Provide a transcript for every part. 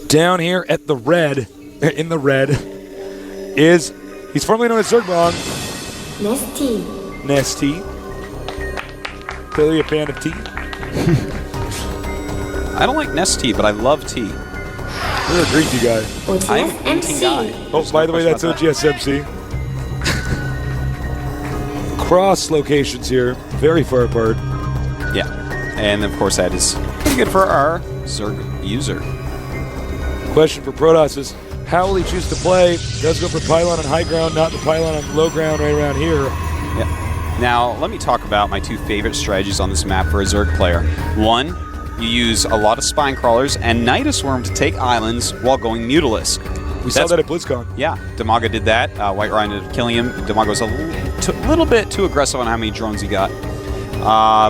Down here at the red, in the red, is, he's formerly known as Zergbong. NesTea. Clearly a fan of tea. I don't like NesTea, but I love tea. You're a green tea guy. I'm a tea guy. Oh, by the way, that's OGSMC. Cross locations here, very far apart. Yeah, and of course that is pretty good for our Zerg user. Question for Protoss is, how will he choose to play? Does go for pylon on high ground, not the pylon on low ground right around here. Yeah. Now, let me talk about my two favorite strategies on this map for a Zerg player. One, you use a lot of spine crawlers and Nidus Worm to take islands while going Mutalisk. We saw that at BlizzCon. Yeah, Damaga did that. White Ryan ended up killing him. Damaga was a little bit too aggressive on how many drones he got.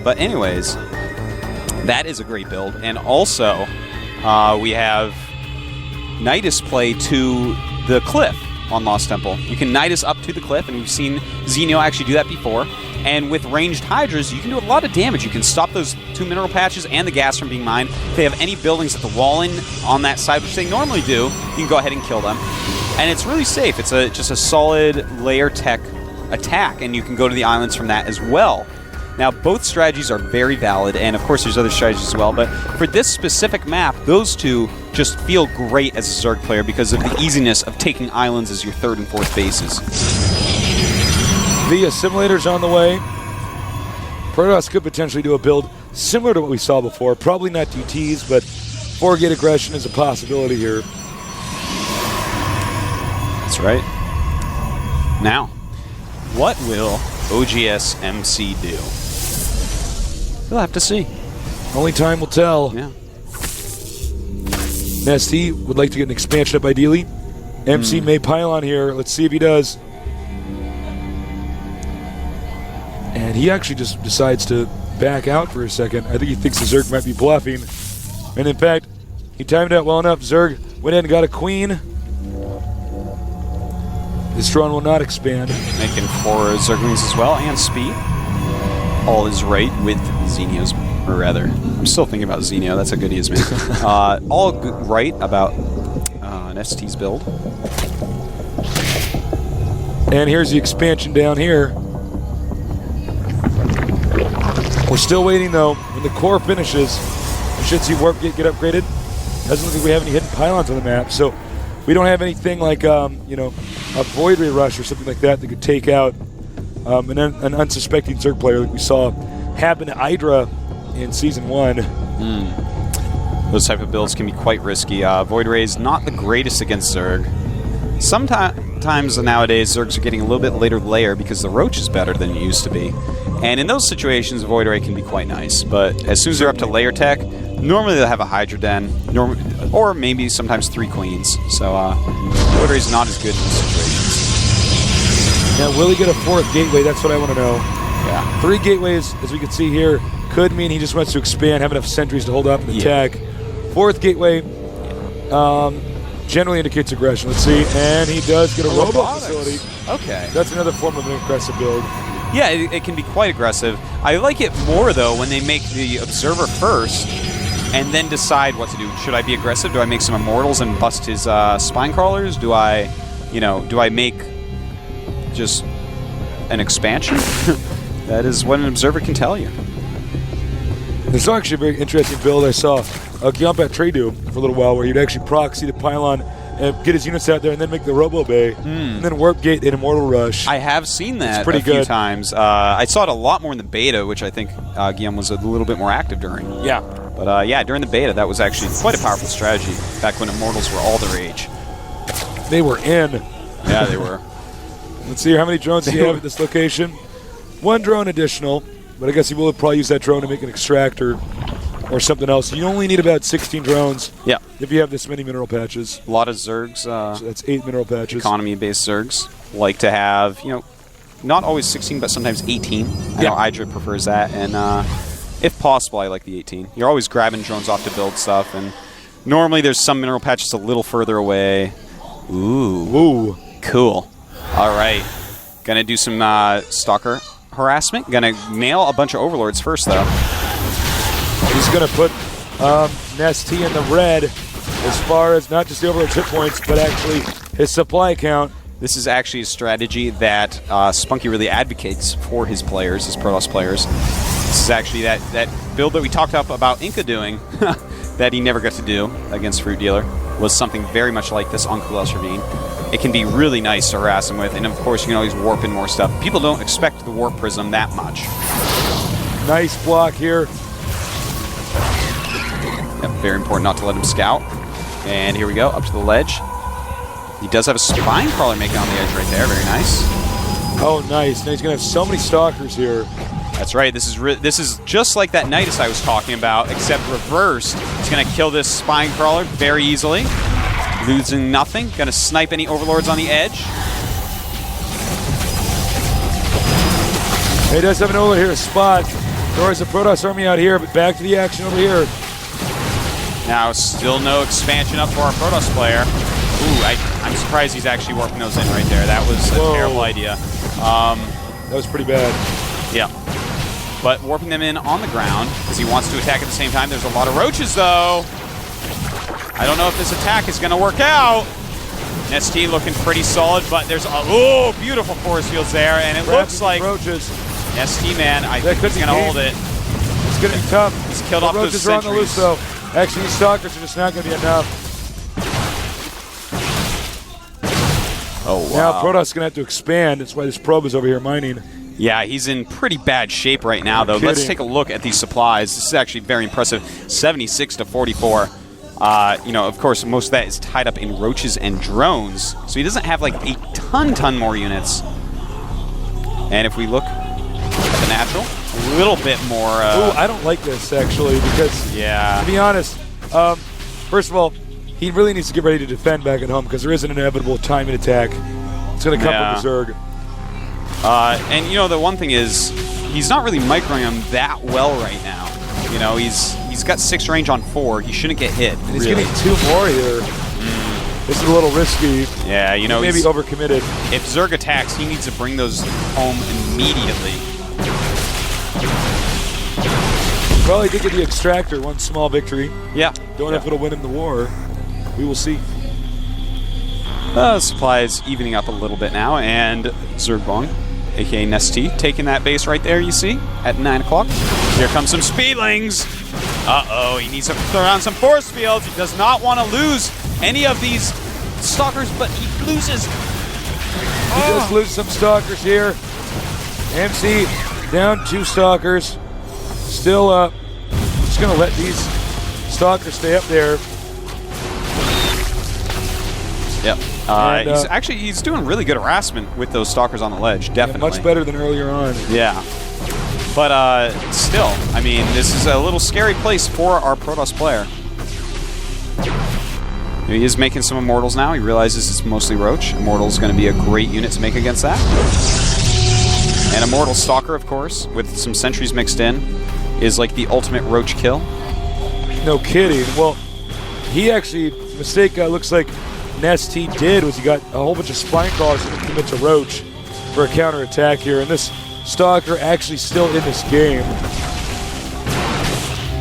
But anyways, that is a great build. And also, we have Nidus play to the cliff on Lost Temple. You can Nidus up to the cliff, and we've seen Xenio actually do that before. And with ranged Hydras, you can do a lot of damage. You can stop those 2 mineral patches and the gas from being mined. If they have any buildings at the wall in on that side, which they normally do, you can go ahead and kill them. And it's really safe. It's just a solid layer tech attack, and you can go to the islands from that as well. Now, both strategies are very valid, and of course there's other strategies as well, but for this specific map, those two just feel great as a Zerg player because of the easiness of taking islands as your 3rd and 4th bases. The assimilator's on the way. Protoss could potentially do a build similar to what we saw before. Probably not DTs, but 4-gate aggression is a possibility here. That's right. Now, what will OGSMC do? We'll have to see. Only time will tell. Yeah. NesTea would like to get an expansion up ideally. MC may pylon here. Let's see if he does. And he actually just decides to back out for a second. I think he thinks the Zerg might be bluffing. And in fact, he timed out well enough. Zerg went in and got a queen. This drone will not expand. Making 4 Zerglings as well, and speed. All is right with Xenio's, or rather, I'm still thinking about Xenio. That's how good he is, man. All right about NesTea's build. And here's the expansion down here. We're still waiting, though. When the core finishes, we should see Warp Gate get upgraded. Doesn't look like we have any hidden pylons on the map, so we don't have anything like, you know, a Void Ray Rush or something like that that could take out an unsuspecting Zerg player like we saw happen to Hydra in Season 1. Those type of builds can be quite risky. Void Ray is not the greatest against Zerg. Sometimes nowadays, Zergs are getting a little bit later layer because the Roach is better than it used to be. And in those situations, Void Ray can be quite nice. But as soon as they're up to layer tech, normally they'll have a Hydra Den, or maybe sometimes 3 Queens. So Void Ray's not as good in those situations. Now, will he get a 4th gateway? That's what I want to know. Yeah. 3 gateways, as we can see here, could mean he just wants to expand, have enough sentries to hold up and attack. 4th gateway generally indicates aggression. Let's see. And he does get a robot facility. Okay. That's another form of an aggressive build. Yeah, it can be quite aggressive. I like it more, though, when they make the Observer first and then decide what to do. Should I be aggressive? Do I make some Immortals and bust his spine crawlers? Do I make just an expansion? That is what an Observer can tell you. There's actually a very interesting build I saw Ro32 do for a little while where he'd actually proxy the pylon and get his units out there and then make the Robo Bay and then Warp Gate and Immortal Rush. I have seen that a few times. I saw it a lot more in the beta, which I think Guillaume was a little bit more active during. Yeah. But yeah, during the beta, that was actually quite a powerful strategy back when Immortals were all the rage. They were in. Yeah, they were. Let's see, how many drones do you have at this location? 1 drone additional, but I guess he will probably use that drone to make an extractor or something else. You only need about 16 drones if you have this many mineral patches. A lot of Zergs. So that's 8 mineral patches. Economy-based Zergs like to have, not always 16, but sometimes 18. I know Hydra prefers that, and if possible, I like the 18. You're always grabbing drones off to build stuff, and normally there's some mineral patches a little further away. Ooh. Cool. All right. Gonna do some Stalker harassment. Gonna nail a bunch of Overlords first, though. He's gonna put NesTea in the red. as far as not just the overall hit points, but actually his supply count. This is actually a strategy that Spunky really advocates for his players, his Protoss players. This is actually that build that we talked up about Inca doing that he never got to do against Fruit Dealer was something very much like this on Kulas Ravine. It can be really nice to harass him with, and of course you can always warp in more stuff. People don't expect the Warp Prism that much. Nice block here. Yep, very important not to let him scout. And here we go, up to the ledge. He does have a Spine Crawler making on the edge right there, very nice. Oh, nice. Now he's going to have so many Stalkers here. That's right, this is just like that Nidus I was talking about, except reversed. He's going to kill this Spine Crawler very easily. Losing nothing, going to snipe any Overlords on the edge. He does have an Overlord here, a spot. Throws the Protoss army out here, but back to the action over here. Now, still no expansion up for our Protoss player. Ooh, I'm surprised he's actually warping those in right there. That was a terrible idea. That was pretty bad. Yeah. But warping them in on the ground, because he wants to attack at the same time. There's a lot of roaches, though. I don't know if this attack is going to work out. NesTea looking pretty solid, but there's a beautiful force fields there, and it looks like roaches. NesTea, man, I think he's going to hold it. It's going to be tough. He's killed off those roaches are on the loose, though. Actually, these Stalkers are just not going to be enough. Oh, wow. Now Protoss is going to have to expand. That's why this probe is over here mining. Yeah, he's in pretty bad shape right now, though. Let's take a look at these supplies. This is actually very impressive. 76 to 44. You know, of course, most of that is tied up in roaches and drones, so he doesn't have like a ton more units. And if we look at the natural, a little bit more. Ooh, I don't like this actually because, to be honest, first of all, he really needs to get ready to defend back at home because there is an inevitable timing attack. It's going to come from the Zerg. And you know, the one thing is, he's not really microing him that well right now. You know, he's got 6 range on 4. He shouldn't get hit. And he's getting 2 more here. This is a little risky. Yeah, you know, maybe overcommitted. If Zerg attacks, he needs to bring those home immediately. Probably did get the extractor, one small victory. Yeah. Don't know if it'll win him the war. We will see. Supplies evening up a little bit now, and Zergbong, aka NesTea, taking that base right there, you see, at 9 o'clock. Here comes some Speedlings. Uh-oh, he needs to throw around some force fields. He does not want to lose any of these Stalkers, but he loses. He does lose some Stalkers here. MC down 2 Stalkers. Still up. Just going to let these Stalkers stay up there. Yep. He's doing really good harassment with those Stalkers on the ledge, definitely. Yeah, much better than earlier on. Yeah. But still, I mean, this is a little scary place for our Protoss player. He is making some Immortals now. He realizes it's mostly Roach. Immortal is going to be a great unit to make against that. And Immortal Stalker, of course, with some Sentries mixed in, is like the ultimate Roach kill. No kidding. Well, he actually, the mistake looks like NesTea did was he got a whole bunch of Spine Crawlers and commit to Roach for a counter attack here, and this Stalker actually still in this game.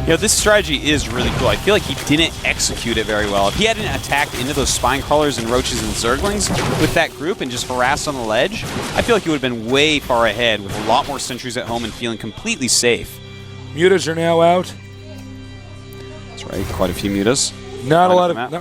You know, this strategy is really cool. I feel like he didn't execute it very well. If he hadn't attacked into those Spine Crawlers and Roaches and Zerglings with that group and just harassed on the ledge, I feel like he would have been way far ahead with a lot more sentries at home and feeling completely safe. Mutas are now out. That's right, quite a few Mutas. Not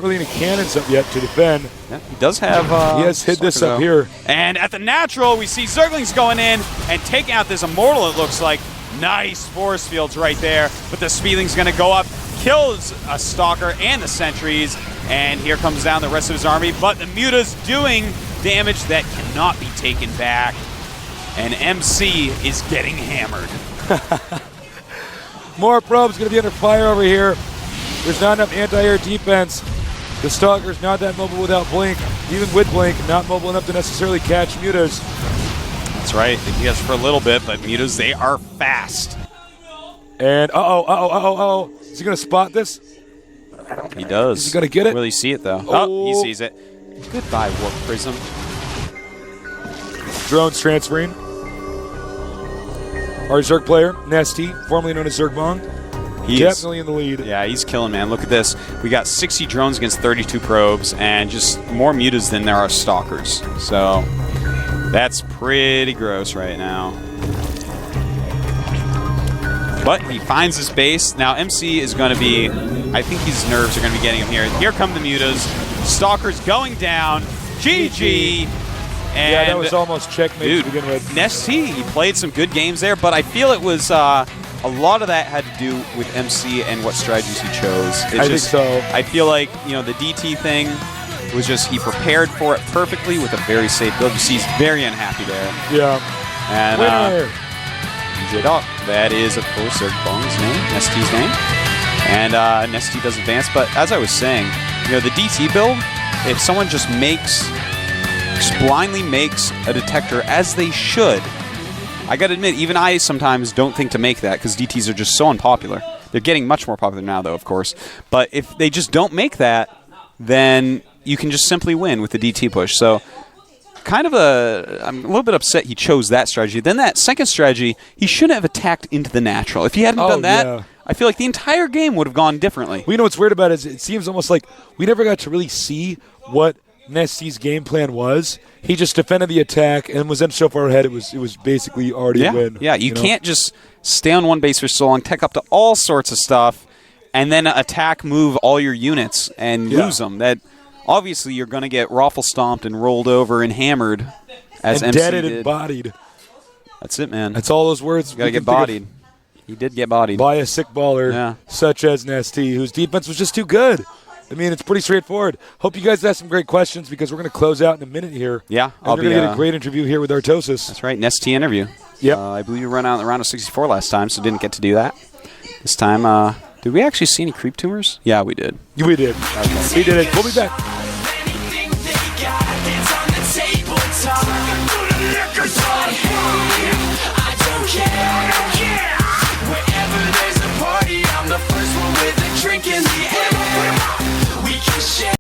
really any cannons up yet to defend. Yeah, he does have. He has hit this up here. And at the natural, we see Zerglings going in and taking out this Immortal, it looks like. Nice force fields right there. But the Speedling's going to go up, kills a Stalker and the Sentries. And here comes down the rest of his army. But the Muta's doing damage that cannot be taken back. And MC is getting hammered. More probes going to be under fire over here. There's not enough anti-air defense. The Stalker's not that mobile without Blink. Even with Blink, not mobile enough to necessarily catch Mutas. That's right. He has for a little bit, but Mutas, they are fast. And is he going to spot this? He does. Is he going to get it? Will he see it, though? Oh, he sees it. Goodbye, Warp Prism. Drones transferring. Our Zerg player, NesTea, formerly known as Zergbong. definitely in the lead. Yeah, he's killing, man. Look at this. We got 60 drones against 32 probes, and just more mutas than there are stalkers. So that's pretty gross right now. But he finds his base. Now MC is going to be, I think his nerves are going to be getting him here. Here come the mutas. Stalkers going down. GG. And yeah, that was almost checkmate dude, to begin with. NesTea, he played some good games there, but I feel it was a lot of that had to do with MC and what strategies he chose. I think so. I feel like, you know, the DT thing was just he prepared for it perfectly with a very safe build. You see he's very unhappy there. Yeah. And Winner. J-Dog. That is, of course, Bong's name, NesTea's name. And NesTea does advance, but as I was saying, you know, the DT build, if someone just blindly makes a detector as they should, I gotta admit, even I sometimes don't think to make that because DTs are just so unpopular. They're getting much more popular now, though, of course. But if they just don't make that, then you can just simply win with the DT push. So I'm a little bit upset he chose that strategy. Then that second strategy, he shouldn't have attacked into the natural. If he hadn't done that, yeah. I feel like the entire game would have gone differently. Well, you know what's weird about it is it seems almost like we never got to really see what NesTea's game plan was. He just defended the attack and was then so far ahead it was basically already a win. Yeah, you can't just stay on one base for so long, tech up to all sorts of stuff, and then attack move all your units and lose them. That obviously you're going to get raffle stomped and rolled over and hammered as and MC deaded did. and bodied. That's it, man. That's all those words. You got to get bodied. He did get bodied. By a sick baller such as NesTea, whose defense was just too good. I mean, it's pretty straightforward. Hope you guys have some great questions because we're going to close out in a minute here. Yeah. We're going to get a great interview here with Artosis. That's right, NesTea interview. Yep. I believe we ran out in the round of 64 last time, so didn't get to do that. This time, did we actually see any creep tumors? Yeah, we did. We did. Okay. We did it. We'll be back.